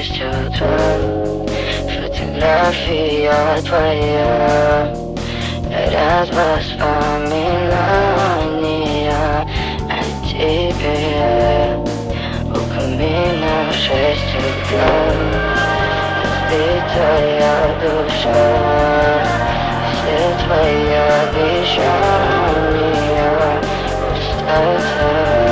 чувством. Фотография твоя, ряд воспоминания о тебе. У камина в 6 утра разбитая душа. Все твои обещания пустота.